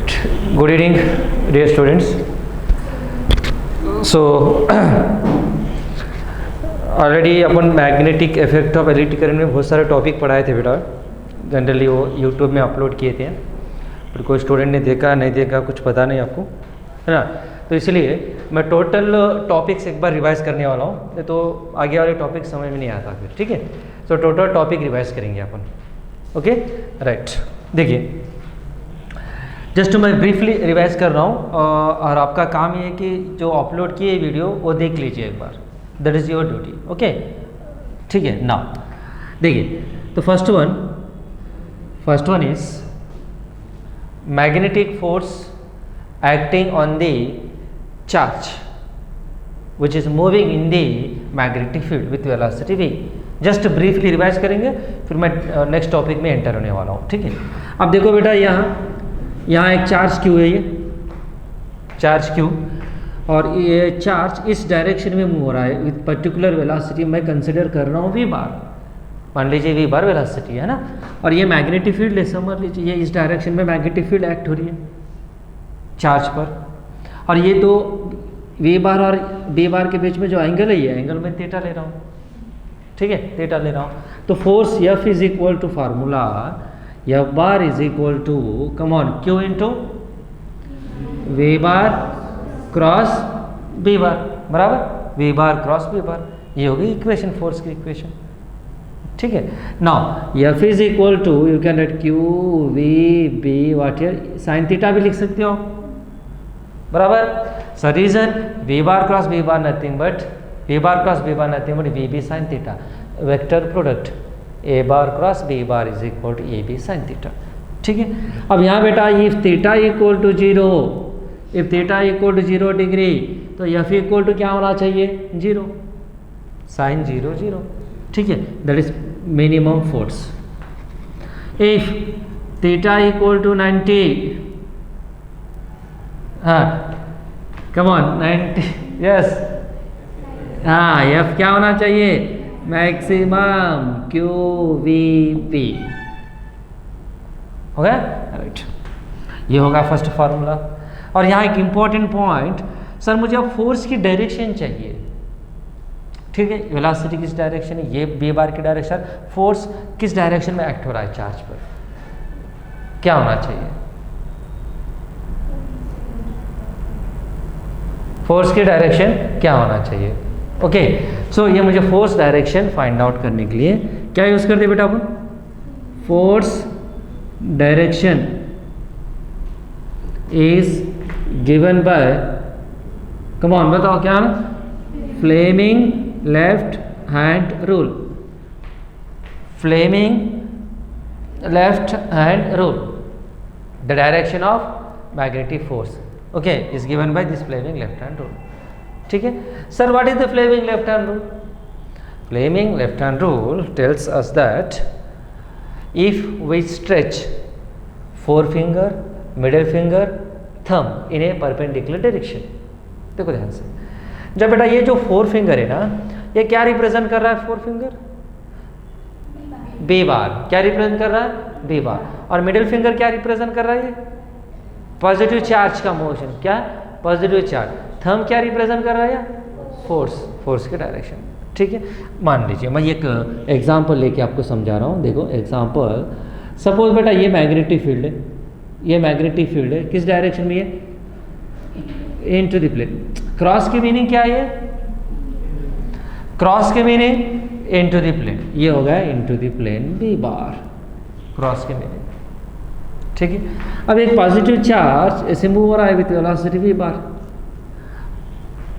Good evening, dear students. So already upon magnetic effect of electric current में बहुत सारे topic पढ़ाए थे बेटा. जनरली वो यूट्यूब में अपलोड किए थे, पर कोई स्टूडेंट ने देखा नहीं देखा कुछ पता नहीं आपको, है ना. तो इसलिए मैं टोटल टॉपिक्स एक बार रिवाइज करने वाला हूँ, तो आगे वाले टॉपिक समझ में नहीं आता फिर. ठीक है, तो टोटल टॉपिक रिवाइज करेंगे अपन. Okay right. देखिए जस्ट मैं ब्रीफली रिवाइज कर रहा हूँ और आपका काम ये है कि जो अपलोड किए वीडियो वो देख लीजिए एक बार. That is your duty. Okay ठीक है. नाउ देखिए, तो first one is magnetic force acting on the charge which is moving in the magnetic field with velocity v. Just briefly revise करेंगे, फिर मैं नेक्स्ट टॉपिक में एंटर होने वाला हूँ. ठीक है. अब देखो बेटा, यहाँ एक चार्ज क्यू है, ये चार्ज क्यू, और ये चार्ज इस डायरेक्शन में मूव हो रहा है विथ पर्टिकुलर वेलोसिटी. मैं कंसिडर कर रहा हूँ v बार, मान लीजिए v बार वेलोसिटी है ना, और ये मैग्नेटिक फील्ड है. समझ लीजिए ये इस डायरेक्शन में मैग्नेटिक फील्ड एक्ट हो रही है चार्ज पर, और ये तो v बार और b बार के बीच में जो एंगल है, ये एंगल मैं थीटा ले रहा हूँ. ठीक है, थीटा ले रहा हूँ. तो force F is equal to formula F bar is equal to come on Q into V bar cross B bar, बराबर V bar cross B bar. ये होगी इक्वेशन, फोर्स की इक्वेशन. ठीक है. Now F is equal to, you can write Q V B what here, sine theta भी लिख सकते हो, बराबर. So reason V bar cross B bar nothing but V bar cross B bar nothing but VB sine theta. Vector product A bar cross B bar is equal to AB sine theta. ठीक है. अब यहाँ बेटा if theta equal to 0, if theta equal to 0 degree, तो F equal to क्या होना चाहिए, 0, sine 0 0. ठीक है, that is minimum force. If theta equal to 90, हाँ कम ऑन 90, यस, हाँ F क्या होना चाहिए, मैक्सिमम QVP. हो गया राइट. ये होगा फर्स्ट फार्मूला. और यहाँ एक इंपॉर्टेंट पॉइंट, सर मुझे अब फोर्स की डायरेक्शन चाहिए. ठीक है, वेलोसिटी किस डायरेक्शन है, ये B बार की डायरेक्शन. फोर्स किस डायरेक्शन में एक्ट हो रहा है चार्ज पर, क्या होना चाहिए, फोर्स की डायरेक्शन क्या होना चाहिए. ओके सो ये मुझे फोर्स डायरेक्शन फाइंड आउट करने के लिए क्या यूज करते बेटा अपन, force direction is given by, come on बताओ क्या ना, Fleming left hand rule. Fleming left hand rule, the direction of magnetic force okay is given by this Fleming left hand rule. ठीक है. Sir what is the Fleming left hand rule. Fleming left hand rule tells us that if we stretch forefinger, middle finger, thumb in a perpendicular direction. देखो ध्यान से, जब बेटा ये जो four finger है ना, ये क्या रिप्रेजेंट कर रहा है, फोर फिंगर B बार क्या रिप्रेजेंट कर रहा है, B बार. और मिडिल फिंगर क्या रिप्रेजेंट कर रहा है, पॉजिटिव चार्ज का मोशन, क्या पॉजिटिव चार्ज. थंब क्या रिप्रेजेंट कर रहा है, फोर्स, फोर्स के डायरेक्शन. ठीक है. मान लीजिए मैं एक एग्जांपल लेके आपको समझा रहा हूँ. देखो एग्जांपल, सपोज बेटा ये मैग्नेटिक फील्ड है, ये मैग्नेटिक फील्ड है, किस डायरेक्शन में है, इनटू द प्लेन. क्रॉस की मीनिंग क्या है, क्रॉस की मीनिंग इनटू द प्लेन, ये हो गया into the plane B bar, cross की मीनिंग. ठीक है. अब एक पॉजिटिव चार्ज ऐसे मूव हो रहा है विथ वेलोसिटी V बार.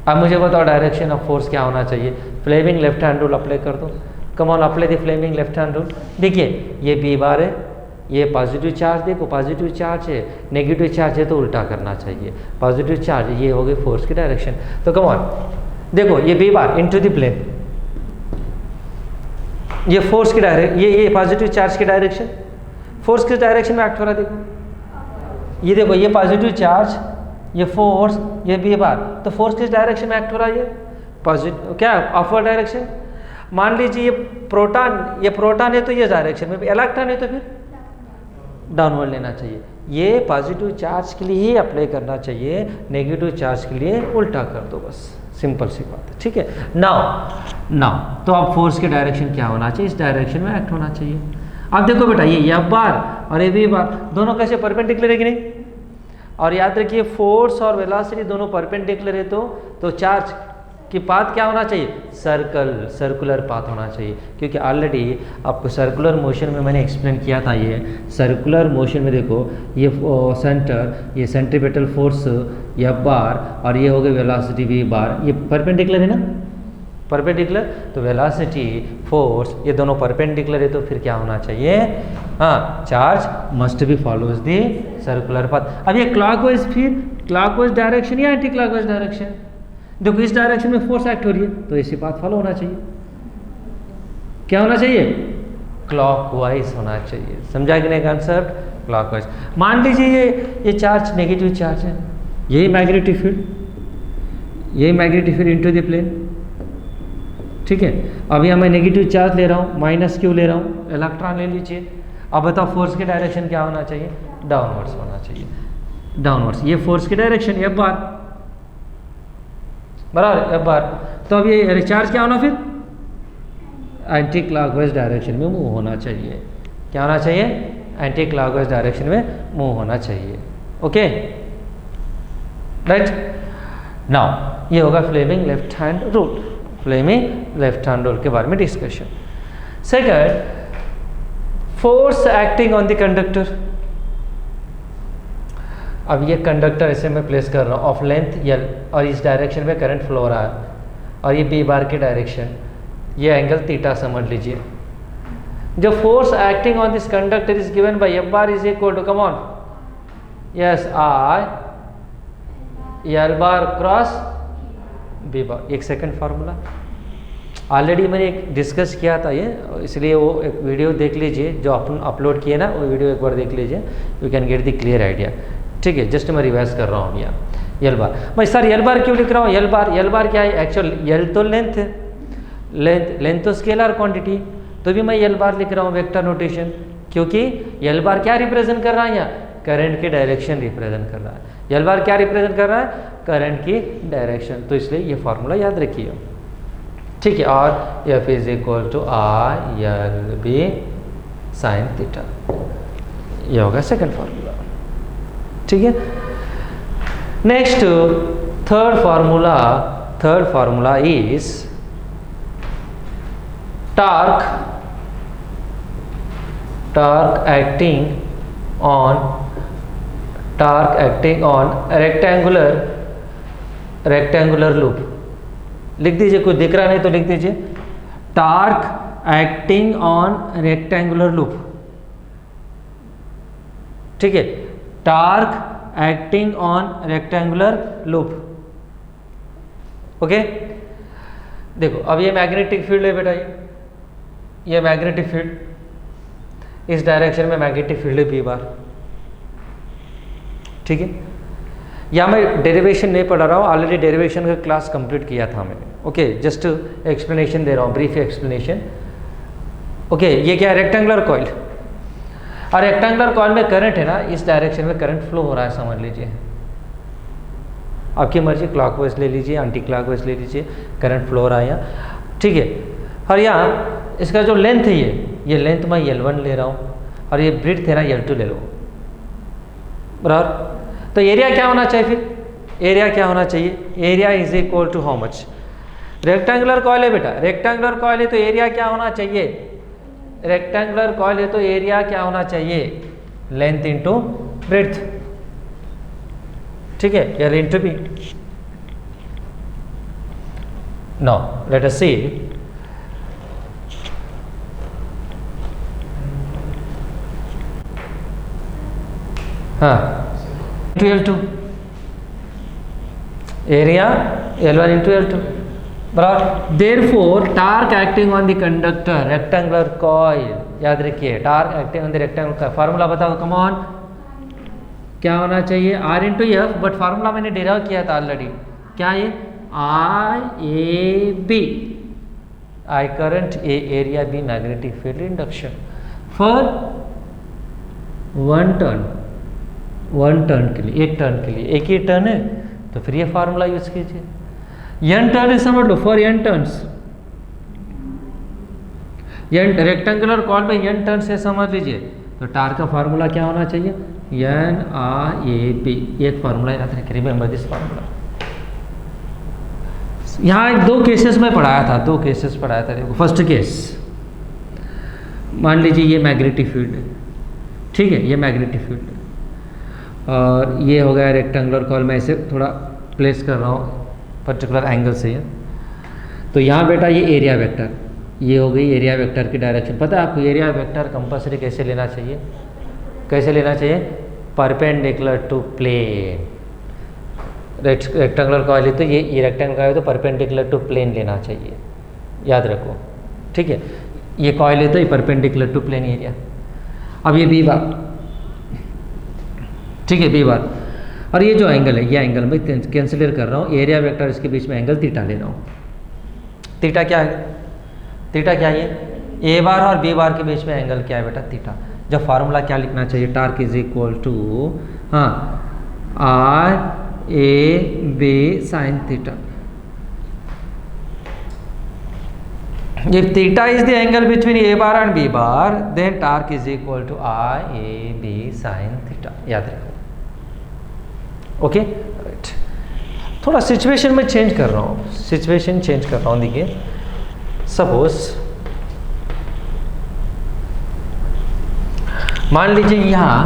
अब मुझे बताओ डायरेक्शन ऑफ फोर्स क्या होना चाहिए. Fleming left hand rule apply कर दो. Come on apply the Fleming left hand rule. देखिए ये B बार है, ये पॉजिटिव चार्ज, देखो पॉजिटिव चार्ज है, नेगेटिव चार्ज है तो उल्टा करना चाहिए. पॉजिटिव चार्ज, ये हो गई फोर्स की डायरेक्शन. तो कम ऑन देखो ये B bar into the plane, ये फोर्स की डायरेक्शन, ये पॉजिटिव चार्ज की डायरेक्शन, फोर्स किस डायरेक्शन में एक्ट हो रहा है. देखो ये, देखो ये पॉजिटिव चार्ज, ये फोर्स, ये B बार, तो फोर्स किस डायरेक्शन में एक्ट हो रहा है, ये पॉजिटिव क्या अपवर्ड डायरेक्शन. मान लीजिए ये प्रोटॉन है तो ये डायरेक्शन में, इलेक्ट्रॉन है तो फिर डाउनवर्ड लेना चाहिए. ये पॉजिटिव चार्ज के लिए ही अप्लाई करना चाहिए, नेगेटिव चार्ज के लिए उल्टा कर दो बस, सिंपल सी बात है, ठीक है। नाउ तो अब फोर्स के डायरेक्शन क्या होना चाहिए, इस डायरेक्शन में एक्ट होना चाहिए। अब देखो बेटा ये एफ बार और ये वी बार दोनों कैसे परपेंडिकुलर है कि नहीं, और याद रखिए फोर्स और वेलोसिटी दोनों परपेंडिकुलर है तो चार्ज की पाथ क्या होना चाहिए, सर्कुलर पाथ होना चाहिए, क्योंकि ऑलरेडी आपको सर्कुलर मोशन में मैंने एक्सप्लेन किया था। ये सर्कुलर मोशन में देखो ये सेंटर, ये सेंट्रीपेटल फोर्स एफ बार और ये हो गए वेलोसिटी वी बार, ये परपेंडिकुलर है ना, परपेंडिकुलर, तो वेलोसिटी फोर्स ये दोनों परपेंडिकुलर है, तो फिर क्या होना चाहिए, हाँ, charge must be follows the circular path. अब ये क्लॉकवाइज, फिर क्लॉकवाइज डायरेक्शन या एंटी क्लॉकवाइज डायरेक्शन, देखो इस डायरेक्शन में फोर्स एक्ट हो रही है तो इसी पाथ फॉलो होना चाहिए, क्या होना चाहिए, क्लॉकवाइज होना चाहिए। समझा कि नहीं कॉन्सेप्ट, क्लॉकवाइज। मान लीजिए ये चार्ज नेगेटिव चार्ज है, यही मैग्नेटिक फील्ड, यही magnetic field into the plane, ठीक है। अब यहाँ मैं नेगेटिव चार्ज ले रहा हूँ, माइनस क्यू ले रहा हूँ, इलेक्ट्रॉन ले लीजिए। अब बताओ फोर्स की डायरेक्शन क्या होना चाहिए, डाउनवर्ड्स होना चाहिए, डाउनवर्ड्स। ये फोर्स की डायरेक्शन एफ बार, बराबर एफ बार, तो अब ये रिचार्ज क्या होना, फिर एंटी क्लॉकवाइज डायरेक्शन में मूव होना चाहिए, क्या होना चाहिए, एंटी क्लॉकवाइज डायरेक्शन में मूव होना चाहिए, ओके राइट। नाउ ये होगा Fleming left hand rule, Fleming left hand rule के बारे में discussion. Second, force acting on the conductor. अब ये कंडक्टर ऐसे मैं प्लेस कर रहा हूँ ऑफ लेंथ एल, और इस डायरेक्शन में करंट फ्लो हो रहा है, और ये बी बार की डायरेक्शन, ये एंगल थीटा समझ लीजिए। जो force acting on this conductor is given by F bar is equal to, come on, yes, I L bar cross B bar. एक सेकंड फार्मूला ऑलरेडी मैंने एक डिस्कस किया था ये, इसलिए वो एक वीडियो देख लीजिए जो अपन अपलोड किए ना, वो वीडियो एक बार देख लीजिए, you can get the clear idea, ठीक है। जस्ट मैं रिवाइज कर रहा हूँ यहाँ एल बार। मैं सर एल बार क्यों लिख रहा हूँ, एल बार क्या है, एक्चुअल एल तो लेंथ है, लेंथ तो स्केलर क्वांटिटी, तो भी मैं एल बार लिख रहा हूँ वेक्टर नोटेशन, क्योंकि एल बार क्या रिप्रेजेंट कर रहा है, यहाँ करंट की डायरेक्शन रिप्रेजेंट कर रहा है। एल बार क्या रिप्रेजेंट कर रहा है, करंट की डायरेक्शन, तो इसलिए ये फॉर्मूला याद रखिए, ठीक है। और F is equal to I L B sine theta, ये होगा सेकंड फॉर्मूला, ठीक है। Next third formula is torque acting on rectangular loop। लिख दीजिए, कुछ दिख रहा नहीं तो लिख दीजिए, torque acting on rectangular loop, ठीक है, torque acting on rectangular loop, okay. देखो अब ये मैग्नेटिक फील्ड है बेटा, ये मैग्नेटिक फील्ड, इस डायरेक्शन में मैग्नेटिक फील्ड है बी बार, ठीक है। या मैं डेरिवेशन नहीं पढ़ा रहा हूँ, ऑलरेडी डेरिवेशन का क्लास कंप्लीट किया था मैंने, ओके। जस्ट एक्सप्लेनेशन दे रहा हूँ, ब्रीफ एक्सप्लेनेशन, ओके। ये क्या है, रेक्टेंगुलर कॉइल, और रेक्टेंगुलर कॉइल में करंट है ना, इस डायरेक्शन में करंट फ्लो हो रहा है, समझ लीजिए। आपकी मर्जी, क्लॉकवाइज ले लीजिए, एंटी क्लॉकवाइज ले लीजिए, करंट फ्लो हो रहा है यहाँ, ठीक है। और यहाँ इसका जो लेंथ है, ये लेंथ मैं L1 ले रहा हूँ, और ये ब्रेड्थ है ना L2 ले लो, बराबर। तो एरिया क्या होना चाहिए, फिर एरिया क्या होना चाहिए, area is equal to how much, rectangular coil है बेटा, रेक्टेंगुलर कॉइल है तो एरिया क्या होना चाहिए, रेक्टेंगुलर कॉइल है तो एरिया क्या होना चाहिए, लेंथ इंटू ब्रेड्थ, ठीक है, L into B. Now let us see, हाँ, L2 area L1 into L2, बराबर। Therefore torque acting on the conductor rectangular coil, याद रखिए, torque acting on the rectangular का फार्मूला बताओ, कम ऑन, क्या होना चाहिए, R into F, but formula मैंने डिराइव किया था ऑलरेडी, क्या ये, I A B, I current, A area, B magnetic field induction for 1 turn, 1 turn के लिए, एक टर्न के लिए, एक ही टर्न है तो फिर ये फार्मूला यूज कीजिए। n टर्न है समझ लो, for n turns, n rectangular coil में n टर्न से समझ लीजिए, तो टार का फार्मूला क्या होना चाहिए, NRAP, एक फार्मूला याद रखिए, रिमेंबर दिस फार्मूला। यहाँ एक 2 केसेस में पढ़ाया था, 2 केसेस पढ़ाया था। देखो फर्स्ट केस, मान लीजिए ये मैग्नेटिक फील्ड है, ठीक है, ये मैग्नेटिक फील्ड है और ये हो गया रेक्टेंगुलर कॉल, मैं इसे थोड़ा प्लेस कर रहा हूँ पर्टिकुलर एंगल से ये। तो यहाँ बेटा ये एरिया वेक्टर, ये हो गई एरिया वेक्टर की डायरेक्शन। पता है आपको एरिया वेक्टर कंपल्सरी कैसे लेना चाहिए, कैसे लेना चाहिए, perpendicular to plane. Rectangular coil है तो ये रेक्टेंगुलर कॉइल है तो परपेंडिकुलर टू प्लेन लेना चाहिए, याद रखो, ठीक है। ये कॉइल है तो ये परपेंडिकुलर टू प्लेन एरिया। अब ये बी बार, ठीक है, बी बार, और ये जो एंगल है, ये एंगल मैं कैंसिलर कर रहा हूँ, एरिया वेक्टर इसके बीच में एंगल थीटा ले रहा हूँ। थीटा क्या है, थीटा क्या है, ए बार और बी बार के बीच में एंगल क्या है बेटा, थीटा। जब फार्मूला क्या लिखना चाहिए, torque is equal to R A B sine theta. If theta is the angle between a bar and b bar, then torque is equal to I a b sin theta, याद रखो, okay right. थोड़ा situation में change कर रहा हूँ, situation change कर रहा हूँ। देखिए सपोज मान लीजिए यहाँ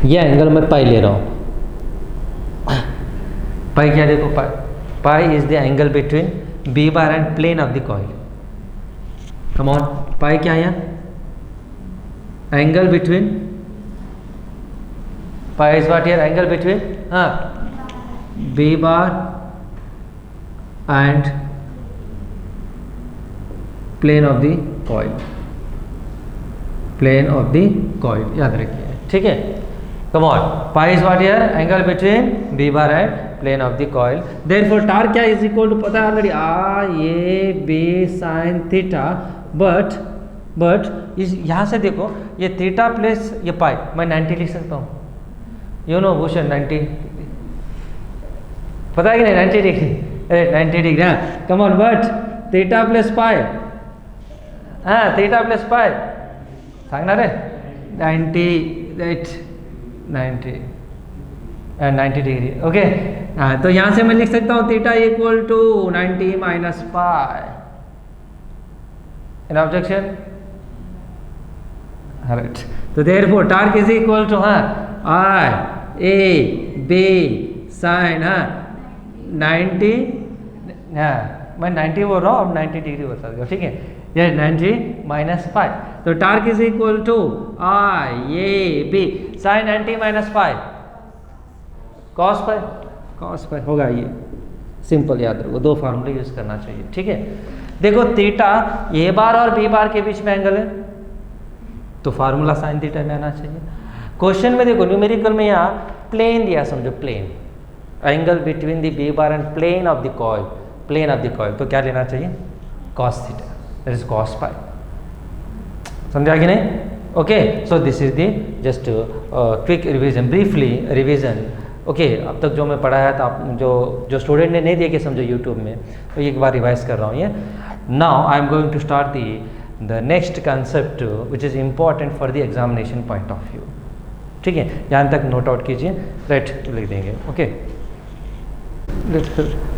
ये एंगल मैं पाई ले रहा हूँ, पाई क्या, देखो pi is the angle between B bar and plane of the coil. Come on, pi क्या है, angle between, pi is what here, angle between B bar and plane of the coil, plane of the coil, याद रखिए, ठीक है। Come on, pi is what here, angle between B bar and plane of the coil. Therefore torque क्या is equal to, पता है already, I A B sine theta. But इस यहाँ से देखो, ये थीटा प्लस ये पाई, मैं 90 लिख सकता हूँ, यू नो भूषण 90, पता है कि नहीं, 90 डिग्री, अरे 90 डिग्री, हाँ come on, but theta plus pi, हाँ थीटा प्लस पाई सांगणार रे 90, राइट 90 एंड 90 डिग्री, ओके। हाँ तो यहाँ से मैं लिख सकता हूँ theta equal to 90 minus pi. An objection? Alright. So therefore torque is equal to I A B sin 90, मैं 90 बोल रहा हूँ, अब 90 डिग्री बोल सकते हो, ठीक है, ये 90 माइनस पाई। तो torque is equal to I A B sine 90 minus pi cos pi, cos pi होगा ये, सिंपल याद रखो, 2 फार्मूले यूज करना चाहिए, ठीक है। देखो थीटा ए बार और बी बार के बीच में एंगल है तो फार्मूला साइन थीटा में आना चाहिए। क्वेश्चन में देखो न्यूमेरिकल में यहाँ प्लेन दिया, समझो plane, angle between the B bar and plane of the coil, plane of the coil, तो क्या लेना चाहिए, cos theta, that is cos pi. समझा कि नहीं, okay. So this is the just quick revision, briefly revision, okay. अब तक जो मैं पढ़ाया था, आप जो स्टूडेंट ने नहीं देखे समझो यूट्यूब में, तो एक बार रिवाइज कर रहा हूँ ये। Now I am going to start the next concept which is important for the examination point of view, ठीक है। यहाँ तक नोट आउट कीजिए, राइट लिख देंगे, okay.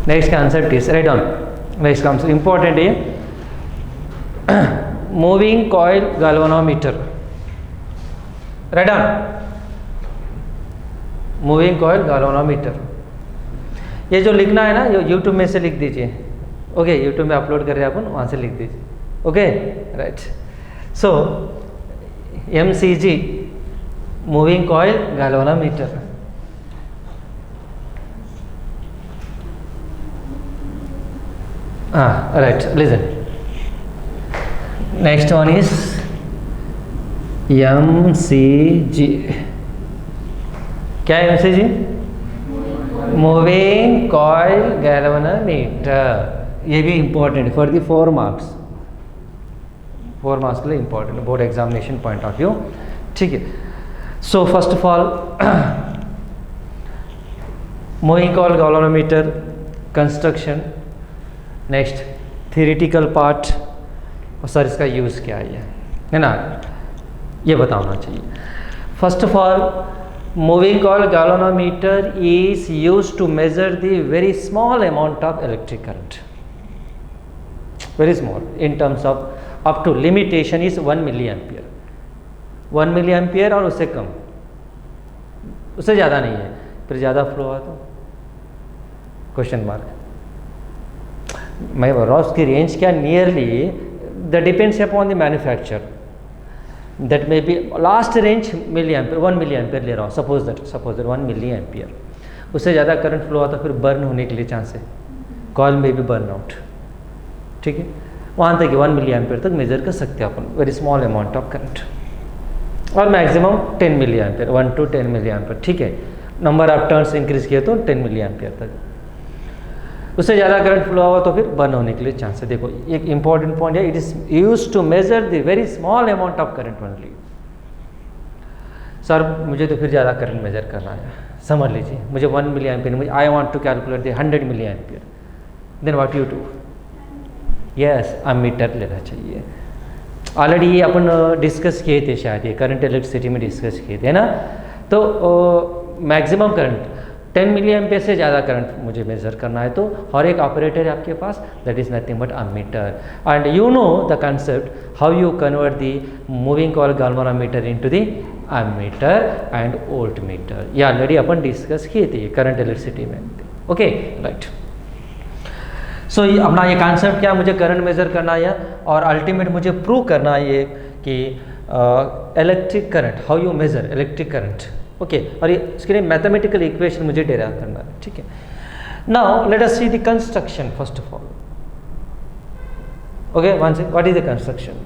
Next concept is right on, next concept important है moving coil galvanometer, right on, moving coil galvanometer. ये जो लिखना है ना, ये यूट्यूब में से लिख दीजिए, ओके, यूट्यूब में अपलोड कर रहे हैं अपन, वहाँ से लिख दीजिए, okay right. So MCG moving coil galvanometer, right, listen, next one is MCG। क्या है MCG, मूविंग कॉइल गैल्वेनोमीटर। ये भी important for the 4 marks, 4 marks के लिए important board examination point of view, ठीक है। So first of all moving coil galvanometer construction, next theoretical part, और sir इसका यूज़ क्या है ना, ये बताना चाहिए. First of all, moving coil galvanometer is used to measure the very small amount of electric current, very small in terms of up to limitation is 1 milli ampere, 1 milli ampere और उससे कम, उससे ज़्यादा नहीं है. फिर ज़्यादा फ्लो हुआ तो क्वेश्चन मार्क. मैं बोल रहा हूँ उसकी रेंज क्या, nearly the depends upon the manufacture, that may be last range milli ampere, 1 milli ampere ले रहा हूँ, सपोज दैट 1 मिली एम्पियर. उससे ज़्यादा करंट फ्लो हुआ तो फिर बर्न होने के लिए चांस है, कॉइल में भी बर्न आउट. ठीक है, वहाँ तक 1 मिली एम्पियर तक मेजर कर सकते हैं अपन, very small amount of current, और maximum 10 milli ampere, 1 to 10 milli ampere. ठीक है, नंबर ऑफ टर्न्स इंक्रीज किए तो 10 मिली एम्पियर तक. उससे ज़्यादा करंट फ्लो हुआ तो फिर बर्न होने के लिए चांस है. देखो एक इंपॉर्टेंट पॉइंट है, it is use to measure the very small amount of current only. Sir मुझे तो फिर ज़्यादा करंट मेजर करना है, समझ लीजिए मुझे 1 milli ampere, I want to calculate the 100 milli ampere, then what you do, yes ammeter लेना चाहिए. ऑलरेडी ये अपन डिस्कस किए थे शायद, ये करंट इलेक्ट्रिसिटी में डिस्कस किए थे ना. तो मैक्सिमम करंट 10 मिली एम्पियर से ज़्यादा करंट मुझे मेजर करना है तो और एक ऑपरेटर है आपके पास, that is nothing but ammeter. And you know the concept how you convert the moving coil galvanometer into the ammeter and volt meter. ये ऑलरेडी अपन डिस्कस किए थे करंट इलेक्ट्रिसिटी में. Okay right. सो अपना ये कॉन्सेप्ट क्या, मुझे current measure करना है और अल्टीमेट मुझे प्रूव करना है ये कि electric current, how you measure electric current. Okay, और इसके लिए मैथमेटिकल इक्वेशन मुझे डेराइव करना है. ठीक है, now let us see the construction first of all. Okay, one second, what is the construction,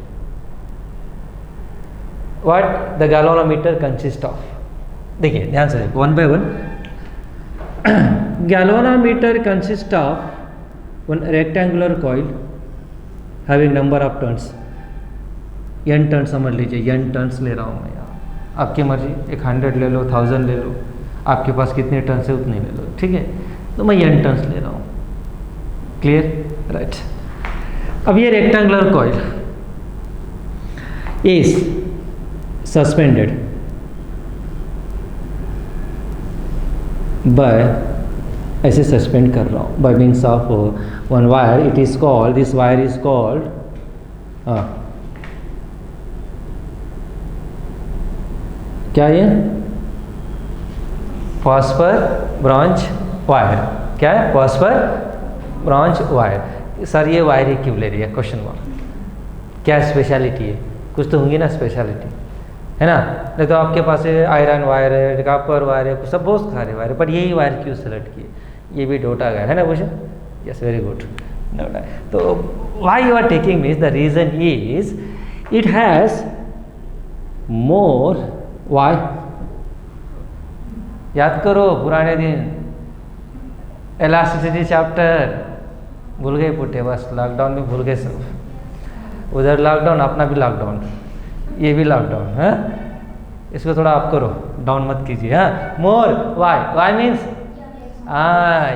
what the galvanometer consist of. देखिए ध्यान से देखो one by one. Galvanometer consist of one rectangular coil having number of turns, n turn समझ लीजिए, n turns ले रहा हूँ मैं यहाँ, आपकी मर्जी, 100 ले लो, 1000 ले लो, आपके पास कितने टर्न्स है उतने ले लो. ठीक है, तो मैं n टर्न्स ले रहा हूँ. Clear right. अब ये rectangular coil is suspended bye, ऐसे सस्पेंड कर रहा हूँ bye means of one wire. It is called, this wire is called क्या ये, फॉस्फर ब्रॉन्ज वायर. क्या है, फॉस्फर ब्रॉन्ज वायर. सर ये वायर ही क्यों ले रही है, क्वेश्चन मार्क. क्या स्पेशलिटी है, कुछ तो होंगी ना स्पेशलिटी, है ना. नहीं तो आपके पास आयरन वायर है, कॉपर वायर है, सब बहुत सारे वायर है, पर यही वायर क्यों सेलेक्ट किए, ये भी डाउट आ गया है ना क्वेश्चन. Yes very good. तो why you are taking means the reason is it has more, why, याद करो पुराने दिन, इलास्टिसिटी चैप्टर भूल गए पुटे, बस लॉकडाउन में भूल गए सब. उधर लॉकडाउन, अपना भी लॉकडाउन, ये भी लॉकडाउन है. इसको थोड़ा आप करो, डाउन मत कीजिए. हाँ, more, Y means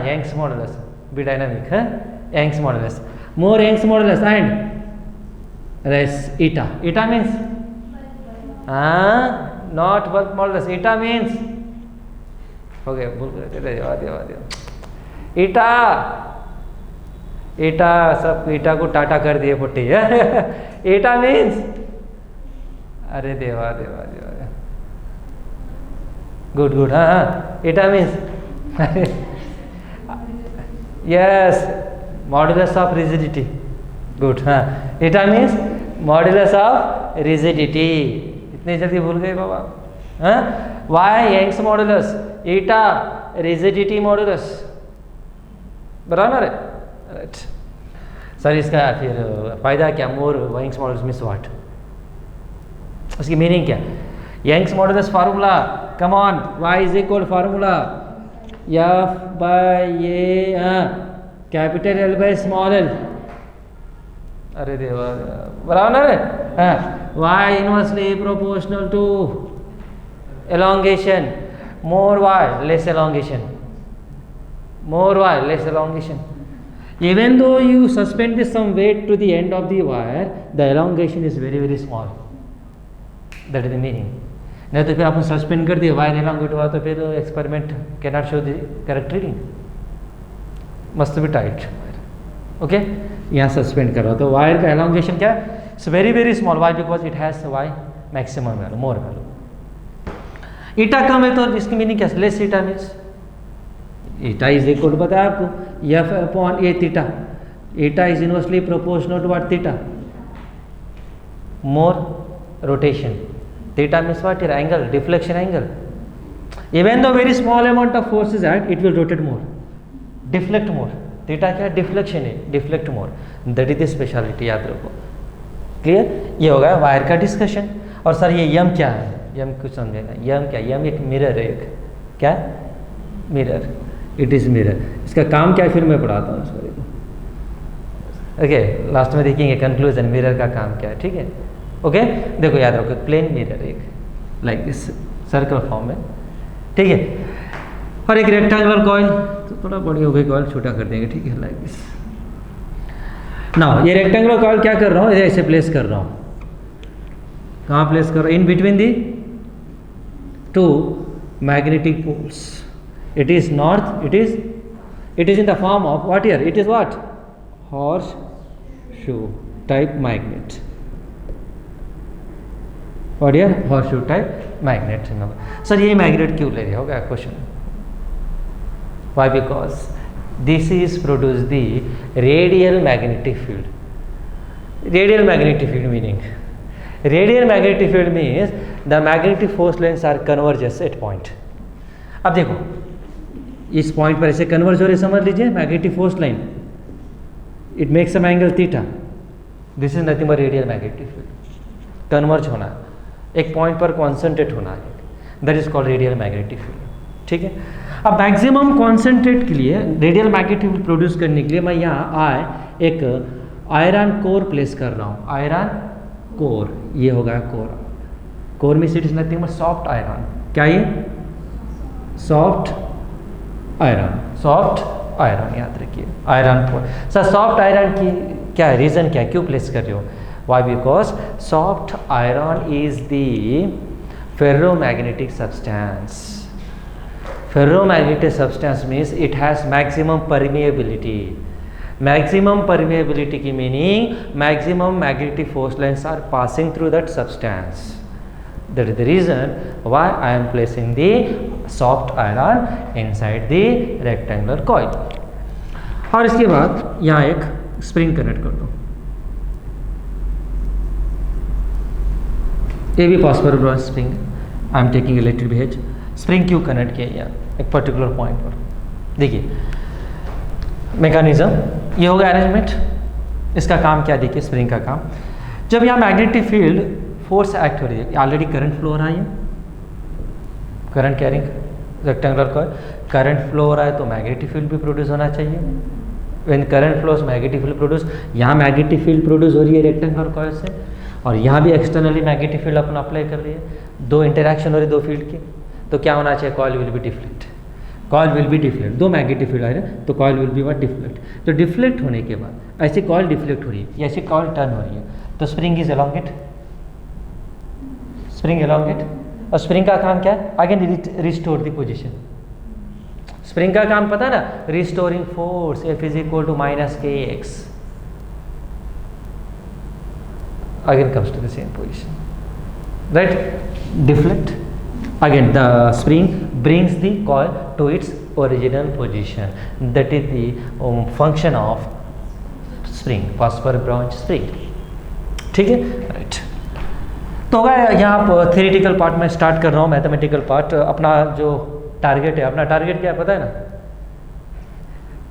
Young's modulus, B dynamic है, Young's modulus, more Young's modulus and less eta. Eta means not bulk modulus, eta means, हो गया भूल गए, ईटा, ईटा, सब ईटा को टाटा कर दिए पुट्टी. ईटा मीन्स, अरे देवा देवा देवा, गुड गुड. हाँ, eta means yes modulus of rigidity. Good. हाँ, eta means modulus of rigidity. इतनी जल्दी भूल गए बाबा. हाँ, Y Young's modulus, eta rigidity modulus, बराबर है. राइट सर, इसका फिर फायदा क्या, more Young's modulus means what, उसकी मीनिंग क्या. Young's modulus formula, come on, y is equal formula F by ये capital L by small L. अरे देवा, बराबर है. हाँ, y inversely proportional to elongation, more y less elongation. more wire, less elongation. Even though you suspend this some weight to the end of the wire, the elongation is very very small. That is the meaning. नहीं तो फिर आपने suspend कर दिया, wire elongate हुआ तो फिर experiment can not show the correct reading. Must be tight. Okay, यहाँ सस्पेंड कर रहा तो वायर का elongation क्या है? It's very very small. Why? Because it has Y maximum value, more value. Eta कम है तो इसकी मीनिंग क्या? Less eta means eta is equal to, बताया आपको, F upon A theta. Eta is inversely proportional to what? Theta. More rotation. Theta means what? Angle, deflection angle. Even though very small amount of force is act, it will rotate more, deflect more. Theta क्या? Deflection है, deflect more. That is the speciality, याद रखो. Clear? ये होगा wire का discussion. और sir ये यम क्या है? यम कुछ समझेगा. यम क्या? यम एक मिरर है. एक क्या? मिरर. It is mirror. इसका काम क्या है फिर मैं पढ़ाता हूँ इसको. देखो, ओके, लास्ट में देखेंगे कंक्लूजन मिरर का काम क्या है. ठीक है, ओके. देखो याद रखो, प्लेन मिरर एक लाइक दिस सर्कल फॉर्म में. ठीक है, और एक रेक्टेंगुलर कॉइल. तो थोड़ा बड़ी हो गई कॉइल, छोटा कर देंगे. ठीक है, लाइक दिस. नाउ ये रेक्टेंगुलर कॉइल क्या कर रहा हूँ? ऐसे प्लेस कर रहा हूँ. कहाँ प्लेस कर रहा हूँ? In between the two magnetic poles. It is north. It is in the form of what here? It is what? Horseshoe type magnet. What here? Horseshoe type magnet. Sir, ये magnet क्यों ले रहे होगा? Question. Why? Because this is produce the radial magnetic field. Radial magnetic field meaning. Radial magnetic field means the magnetic force lines are converges at point. अब देखो, इस point पर ऐसे कन्वर्ज हो रहे, समझ लीजिए, magnetic force line. It makes some angle theta. This is nothing but radial magnetic field. Converge होना, एक पॉइंट पर कॉन्सेंट्रेट होना है, that is called radial magnetic field. ठीक है. अब मैक्सिमम कॉन्सेंट्रेट के लिए, रेडियल मैग्नेटिक फील्ड प्रोड्यूस करने के लिए मैं यहाँ एक आयरन कोर प्लेस कर रहा हूँ. आयरन कोर, ये होगा कोर. कोर में it is nothing but soft iron. क्या ये? Soft iron. सॉफ्ट आयरन याद रखिए, iron core. Sir soft iron की क्या है? रीजन क्या है? क्यों प्लेस कर रहे हो? Why? Because soft iron is the ferromagnetic substance. Ferromagnetic substance means it has maximum permeability. Maximum permeability की meaning maximum magnetic force lines are passing through that substance. That is the reason why I am placing the soft iron inside the rectangular coil. और इसके बाद यहाँ एक spring connect कर दो. ये भी phosphorus bronze spring. I am taking electric wedge. Spring क्यों कनेक्ट किया यहाँ एक पर्टिकुलर पॉइंट पर? देखिए मैकेनिज्म, ये होगा अरेंजमेंट. इसका काम क्या? देखिए स्प्रिंग का काम, जब यहाँ मैग्नेटिक फील्ड फोर्स एक्ट हो रही है, ऑलरेडी करंट फ्लो हो रहा है, current carrying rectangular coil, current flow हो रहा है तो मैग्नेटिक फील्ड भी प्रोड्यूस होना चाहिए. When current flows magnetic field produce. यहाँ मैग्नेटिक फील्ड प्रोड्यूस हो रही है रेक्टेंगुलर कॉइल से, और यहाँ भी एक्सटर्नली मैग्नेटिक फील्ड अपना अप्लाई कर रही है. दो इंटरेक्शन हो रही है दो फील्ड की, तो क्या होना चाहिए? Coil will be deflect. Coil will be deflect. दो मैग्नेटिक फील्ड आ रहे हैं तो coil will be what? Deflect. तो डिफ्लेक्ट होने के बाद ऐसे कॉइल डिफ्लेक्ट हो रही है, ऐसे कॉइल टर्न हो रही है, तो spring is elongate. Spring elongate. और स्प्रिंग का काम क्या है? Again restore the position. Spring का काम पता है ना? Restoring force. F is equal to minus kx. Again comes to the same position, right? Deflect. Again the spring brings the coil to its original position. That is the function of spring, phosphorus bronze spring. ठीक है, right. तो होगा यहाँ आप theoretical part में start कर रहा हूँ. मैथमेटिकल पार्ट अपना जो टारगेट है, अपना टारगेट क्या है पता है ना?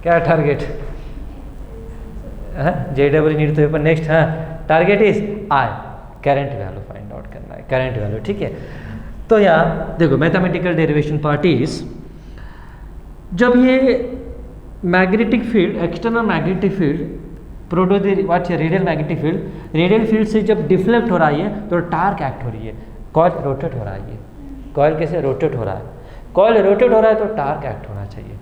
क्या टारगेट? JEE नीड तो पेपर नेक्स्ट. हाँ, target is I, current value find out करना है, करंट वैल्यू. ठीक है. तो यहाँ देखो मैथमेटिकल डेरिवेशन पार्ट इज, जब ये magnetic field, external magnetic field produce what है? Radial magnetic field. Radial field से जब डिफ्लेक्ट हो रहा है तो टार्क एक्ट हो रही है, कॉइल रोटेट हो रहा है. कॉइल कैसे रोटेट हो रहा है? कॉइल रोटेट हो रहा है तो टार्क एक्ट होना चाहिए.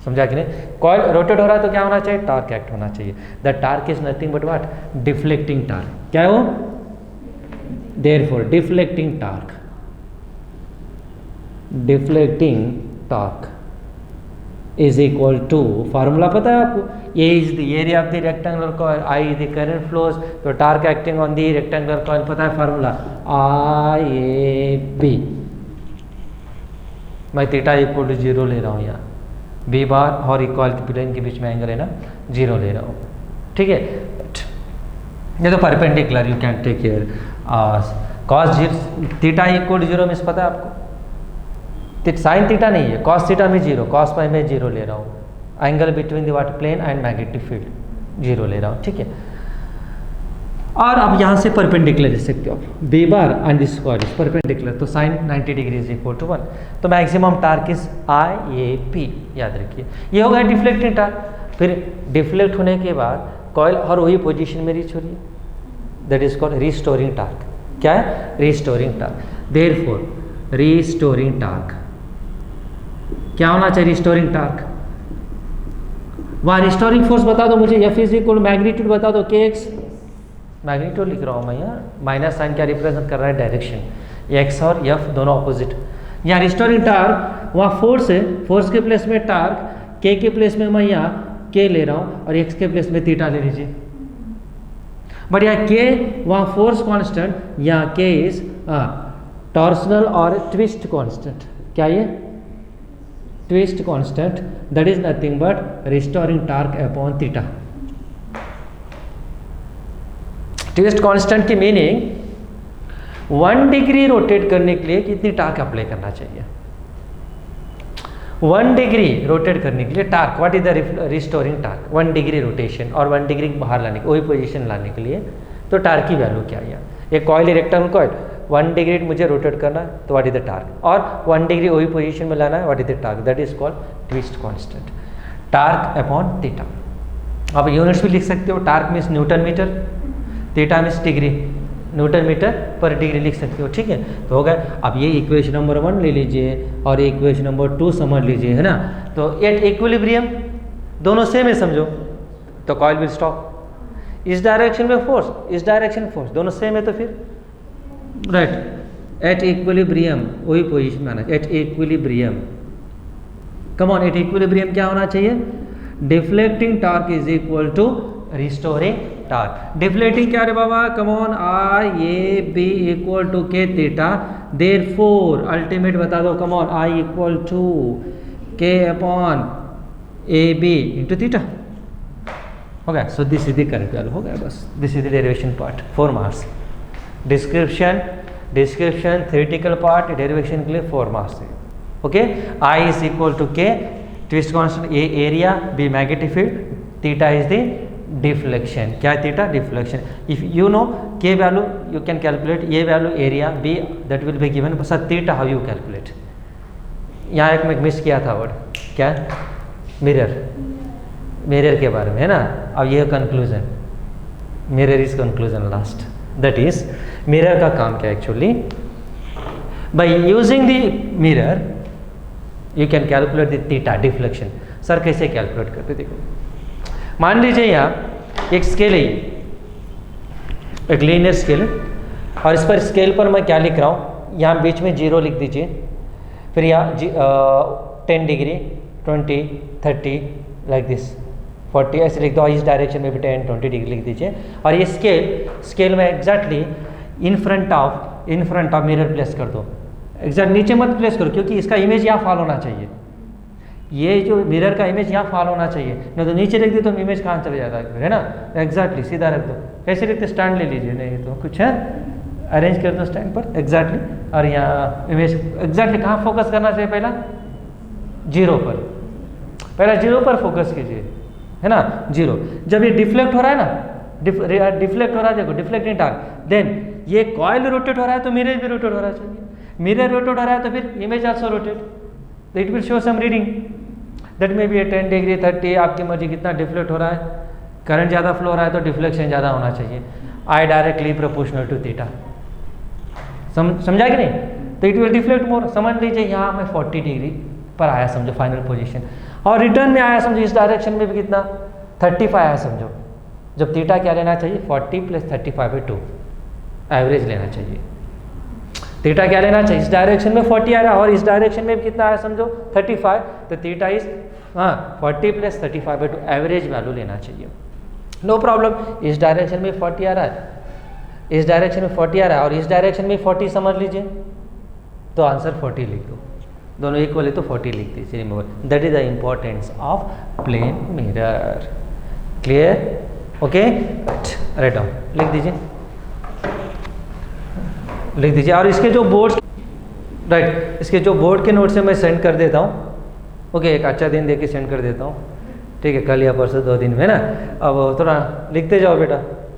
समझा कि नहीं? कॉइल रोटेट हो रहा है तो क्या होना चाहिए? टॉर्क एक्ट होना चाहिए. The torque is nothing but what? Deflecting torque. क्या है वो? Therefore deflecting torque, deflecting torque is equal to, formula पता है आपको? A is the area of the rectangular coil, I is the current flows. तो torque acting on the rectangular coil पता है formula? I A B. मैं theta equal to 0 ले रहा हूँ यहाँ, बी बार और इक्वल प्लेन के बीच में एंगल है ना 0 ले रहा हूँ. ठीक है, ये तो perpendicular, you can take care. Cos theta equal to 0 means पता है आपको? साइन थीटा नहीं है, कॉस थीटा में 0, कॉस पाई में 0 ले रहा हूँ. Angle between the water plane and magnetic field 0 ले रहा हूँ. ठीक है, और अब यहाँ से परपेंडिकुलर ले सकते हो आप. B bar and this coil is perpendicular, तो sine 90 degree is equal to 1. तो maximum torque is I A P, याद रखिए. ये हो गया डिफ्लेक्टिंग टार्क. फिर डिफ्लेक्ट होने के बाद कॉइल और वही पोजीशन में रीच हो रही है, that is called restoring torque. क्या है? Restoring torque. Therefore restoring torque क्या होना चाहिए? Restoring torque. वहाँ रिस्टोरिंग फोर्स बता दो मुझे, एफ इज इक्वल मैग्नीट्यूड बता दो, के एक्स. मैग्नीट्यूड लिख रहा हूँ मैं यहाँ, माइनस साइन क्या रिप्रेजेंट कर रहा है? डायरेक्शन. एक्स और एफ दोनों ऑपोजिट. यहाँ रिस्टोरिंग टार्क, वहाँ फोर्स है, फोर्स के प्लेस में टार्क, के प्लेस में मैं यहाँ के ले रहा हूँ और एक्स के प्लेस में थीटा ले लीजिए. बट यहाँ के, वहाँ फोर्स कांस्टेंट, यहाँ के इज टॉर्सनल और ट्विस्ट कांस्टेंट. क्या ये? Twist constant, that is nothing but restoring torque upon theta. Twist constant की मीनिंग 1 डिग्री रोटेट करने के लिए कितनी टार्क अप्लाई करना चाहिए? 1 डिग्री रोटेट करने के लिए torque, what is the restoring torque? 1 degree rotation और 1 डिग्री बाहर लाने के, वही पोजीशन लाने के लिए तो टार्क की वैल्यू क्या है? ये कॉइल रेक्टेंगल कॉइल 1 डिग्री मुझे रोटेट करना है तो व्हाट इज द टार्क, और 1 डिग्री वही पोजीशन में लाना है, what is the torque? That is called twist constant. Torque upon theta. आप यूनिट्स भी लिख सकते हो. Torque means newton metre, theta means degree, newton metre पर डिग्री लिख सकते हो. ठीक है, तो हो गया. अब ये इक्वेशन नंबर 1 ले लीजिए और इक्वेशन नंबर 2 समझ लीजिए, है ना. तो एट इक्विलिब्रियम दोनों सेम है समझो, तो कॉइल विल स्टॉप. इस डायरेक्शन में फोर्स, इस डायरेक्शन फोर्स, दोनों सेम है तो फिर राइट. एट इक्विलिब्रियम वही पोजीशन में आना. At equilibrium, come on, at equilibrium क्या होना चाहिए? Deflecting torque is equal to restoring torque. Deflecting क्या रे बाबा? Come on, I A B equal to K theta. Therefore ultimate बता दो, come on, I equal to K upon A B into theta. हो गया. So this is the correct value. हो गया बस. This is the derivation part, 4 marks. Description theoretical part, derivation के लिए 4 marks है. Okay. I is equal to K, twist constant, A area, B magnetic field, theta is the deflection. क्या है theta? Deflection. If you know K value you can calculate, A value area, B that will be given. Sir theta how you calculate? यहाँ एक मैं miss किया था word, क्या? Mirror. Mirror के बारे में है ना. अब ये conclusion, mirror is conclusion last. That is mirror का काम क्या actually? By using the mirror you can calculate the theta deflection. Sir कैसे कैलकुलेट करते? देखो, मान लीजिए यहाँ एक स्केल है, एक लीनियर स्केल, और इस पर स्केल पर मैं क्या लिख रहा हूँ? यहाँ बीच में 0 लिख दीजिए. फिर यहाँ 10 डिग्री, 20, 30 लाइक दिस, 40 ऐसे लिख दो. इस डायरेक्शन में भी 10, 20 डिग्री लिख दीजिए. और ये स्केल में exactly in front of mirror place कर दो. एग्जैक्ट नीचे मत प्लेस करो, क्योंकि इसका इमेज यहाँ फॉल होना चाहिए. ये जो मिरर का इमेज यहाँ फॉल होना चाहिए, नहीं तो नीचे रख दे तो इमेज कहाँ चले जाता है ना. एग्जैक्टली सीधा रख दो. कैसे लिखते? स्टैंड ले लीजिए. नहीं तो कुछ है, अरेंज कर दो स्टैंड पर एग्जैक्टली. और यहाँ इमेज एग्जैक्टली कहाँ फोकस करना चाहिए? पहला 0 पर, पहला 0 पर फोकस कीजिए, है ना. 0. जब ये डिफ्लेक्ट हो रहा है ना, डिफ्लेक्ट हो रहा है, देखो डिफ्लेक्टिंग टार्क, देन ये कॉइल रोटेट हो रहा है तो मिरर भी रोटेट हो रहा चाहिए. मिरर रोटेट हो रहा है तो फिर इमेज आल्सो रोटेट, तो it will show some reading. That में भी 10 डिग्री, 30, आपकी मर्जी कितना डिफ्लेक्ट हो रहा है. करंट ज़्यादा फ्लो हो रहा है तो डिफ्लेक्शन ज़्यादा होना चाहिए. I directly proportional to theta. समझा कि नहीं? तो इट विल डिफ्लेक्ट मोर. समझ लीजिए यहाँ मैं 40 डिग्री पर आया समझो फाइनल पोजीशन. और रिटर्न में आया समझो इस डायरेक्शन में भी कितना 35 आया समझो, जब थीटा क्या लेना चाहिए 40 + 35/2 एवरेज लेना चाहिए। थीटा क्या लेना चाहिए, इस डायरेक्शन में 40 आ रहा है और इस डायरेक्शन में भी कितना आया समझो 35, तो थीटा इज 40 + 35/2 एवरेज वैल्यू लेना चाहिए। नो प्रॉब्लम, इस डायरेक्शन में 40 आ रहा है, इस डायरेक्शन में 40 आ रहा है और इस डायरेक्शन में 40 समझ लीजिए, तो आंसर 40 लिख दो, दोनों इक्वल है तो 40 लिख दीजिए। Remember that is the importance of plane mirror. Clear? Okay, write down लिख दीजिए, लिख दीजिए। और इसके जो बोर्ड, राइट, इसके जो बोर्ड के नोट से मैं सेंड कर देता हूँ। ओके, एक अच्छा दिन देके सेंड कर देता हूँ, ठीक है, कल या परसों 2 दिन में ना। अब थोड़ा लिखते जाओ बेटा,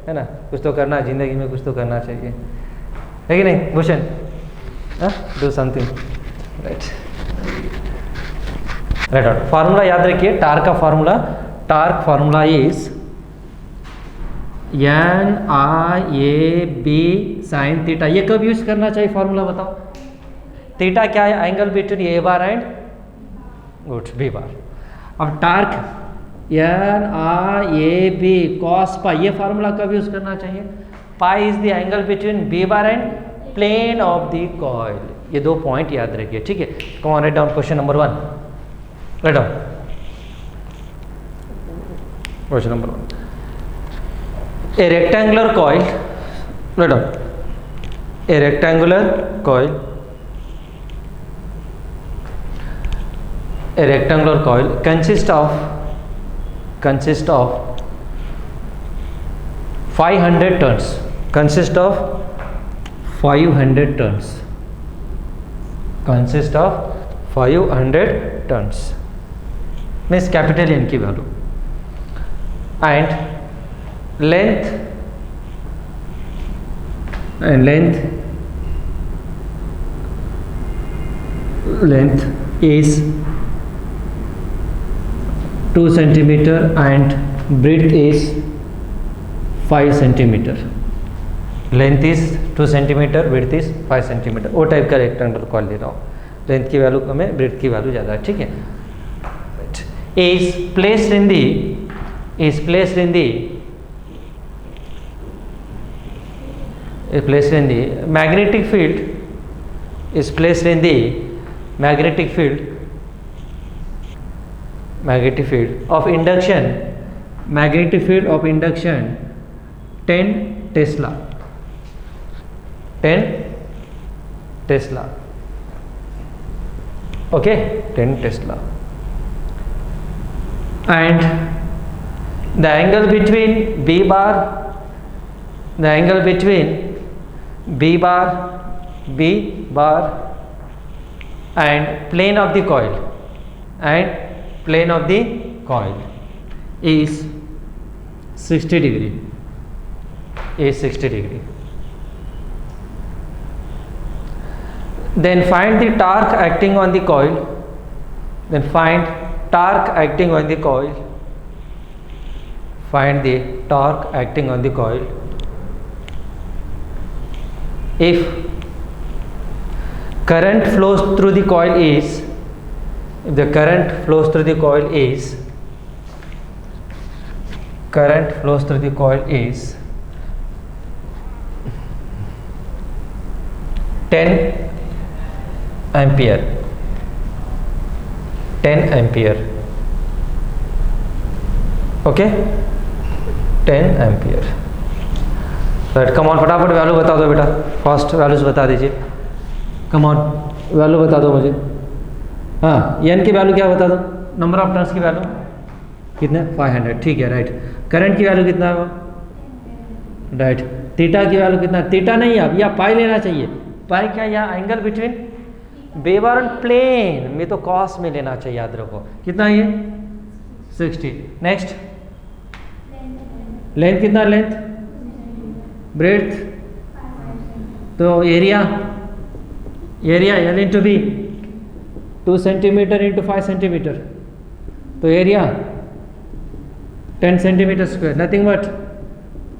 है ना, कुछ तो करना ज़िंदगी में, कुछ तो करना चाहिए, है कि नहीं Bhushan? Do something, right right. Formula याद रखिए, टार्क का formula, torque formula is NIAB sin theta. ये कब यूज करना चाहिए फार्मूला बताओ? थीटा क्या है? Angle between A bar and good B bar. अब टार्क NIAB cos पाई, ये फार्मूला कब यूज करना चाहिए? Pi is the angle between B bar and plane of the coil. ये 2 पॉइंट याद रखिए, ठीक है। Come on, write down question number 1, write down question number 1। A rectangular coil, write down, a rectangular coil, a rectangular coil consists of 500 turns, consist of 500 turns, consist of 500 turns, means capital N की value, and length is 2 centimeter and breadth is 5 centimeter। Length is 2 centimetre, breadth is 5 centimetre. वो type का rectangular coil ले रहा हूँ, length की value कम है, breadth की value ज़्यादा है, ठीक है। is placed in the magnetic field, is placed in the magnetic field of induction, 10 Tesla, 10 Tesla, okay, 10 Tesla, and the angle between B bar and plane of the coil is 60 degree, then find the torque acting on the coil, find the torque acting on the coil if current flows through the coil is, if the current flows through the coil is 10 ampere, okay, 10 ampere, right. Come on, फटाफट value बता दो बेटा, first values बता दीजिए, come on value बता दो मुझे। हाँ, एन की वैल्यू क्या बता दो, नंबर ऑफ टर्न्स की वैल्यू कितने, 500, ठीक है, राइट। करंट की वैल्यू कितना है, राइट। थीटा की वैल्यू कितना, थीटा नहीं अब, या पाई लेना चाहिए, पाई क्या, या angle between B bar and plane में, तो कॉस में लेना चाहिए, याद रखो। कितना ये 60। नेक्स्ट, लेंथ कितना, लेंथ, ब्रेड्थ, तो area L into B, 2 centimeter into 5 centimeter, तो area 10 centimeter square, nothing but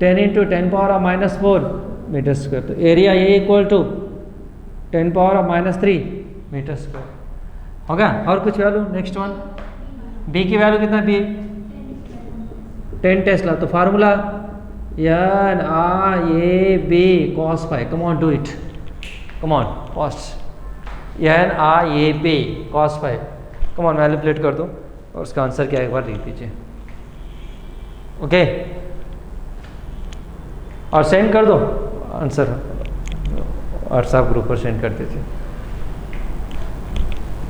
10 into 10⁻⁻4 meter square, तो एरिया ये इक्वल टू 10⁻⁻3 मीटर स्क्वायर होगा। और कुछ वैल्यू, नेक्स्ट वन, बी की वैल्यू कितना बी 10 टेस्ला तो formula N I A B cos pi come on do it come on fast N I A B cos pi come on manipulate कर दो और उसका आंसर क्या है एक बार लिख दीजिए ओके और सेंड कर दो आंसर व्हाट्सएप ग्रुप पर सेंड कर दीजिए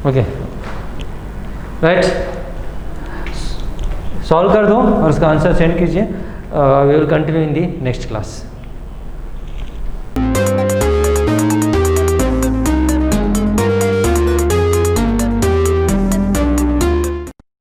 ओके राइट सॉल्व कर दो और उसका आंसर सेंड कीजिए we will continue in the next class